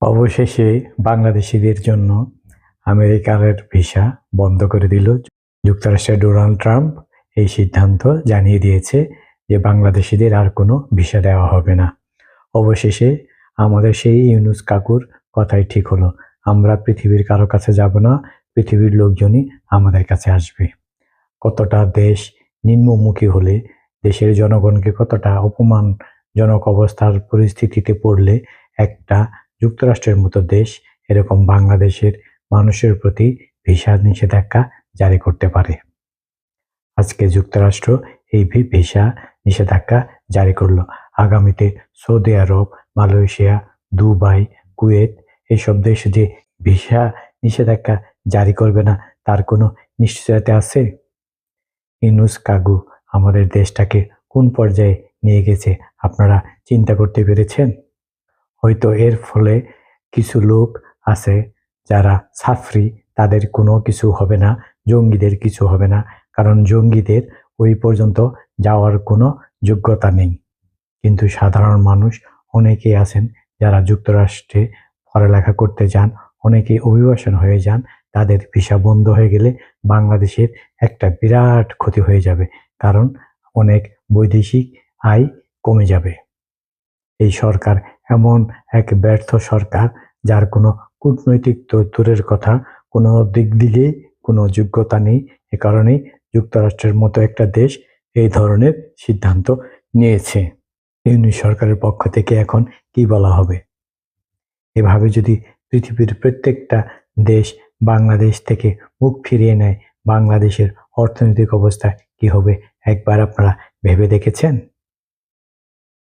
অবশেষে বাংলাদেশিদের জন্য আমেরিকার ভিসা বন্ধ করে দিল যুক্তরাষ্ট্রের ডোনাল্ড ট্রাম্প। এই সিদ্ধান্ত জানিয়ে দিয়েছে যে বাংলাদেশিদের আর কোনো ভিসা দেওয়া হবে না। অবশেষে আমাদের সেই ইউনুস কাকুর কথাই ঠিক হলো, আমরা পৃথিবীর কারো কাছে যাব না, পৃথিবীর লোকজনই আমাদের কাছে আসবে। কতটা দেশ নিম্নমুখী হলে, দেশের জনগণকে কতটা অপমানজনক অবস্থার পরিস্থিতিতে পড়লে একটা যুক্তরাষ্ট্রের মতো দেশ এরকম বাংলাদেশের মানুষের প্রতি ভিসা নিষেধাজ্ঞা জারি করতে পারে। আজকে যুক্তরাষ্ট্র এই ভিসা নিষেধাজ্ঞা জারি করলো। আগামীতে সৌদি আরব, মালয়েশিয়া, দুবাই, কুয়েত এইসব দেশ যে ভিসা নিষেধাজ্ঞা জারি করবে না তার কোনো নিশ্চয়তা আছে? ইউনুস কাকু আমাদের দেশটাকে কোন পর্যায়ে নিয়ে গেছে আপনারা চিন্তা করতে পেরেছেন? হয়তো এর ফলে কিছু লোক আছে যারা ছাত্রী, তাদের কোনো কিছু হবে না, জঙ্গিদের কিছু হবে না, কারণ জঙ্গিদের ওই পর্যন্ত যাওয়ার কোনো যোগ্যতা নেই। কিন্তু সাধারণ মানুষ অনেকেই আছেন যারা যুক্তরাষ্ট্রে পড়ালেখা করতে যান, অনেকেই অভিবাসন হয়ে যান। তাদের ভিসা বন্ধ হয়ে গেলে বাংলাদেশের একটা বিরাট ক্ষতি হয়ে যাবে, কারণ অনেক বৈদেশিক আয় কমে যাবে। এই সরকার এমন এক ব্যর্থ সরকার, যার কোনো কূটনৈতিক তো দূরের কথা, কোনো দিক দিকেই কোনো যোগ্যতা নেই। এ কারণেই যুক্তরাষ্ট্রের মতো একটা দেশ এই ধরনের সিদ্ধান্ত নিয়েছে। ইউনিট সরকারের পক্ষ থেকে এখন কি বলা হবে? এভাবে যদি পৃথিবীর প্রত্যেকটা দেশ বাংলাদেশ থেকে মুখ ফিরিয়ে নেয়, বাংলাদেশের অর্থনৈতিক অবস্থা কি হবে একবার আপনারা ভেবে দেখেছেন?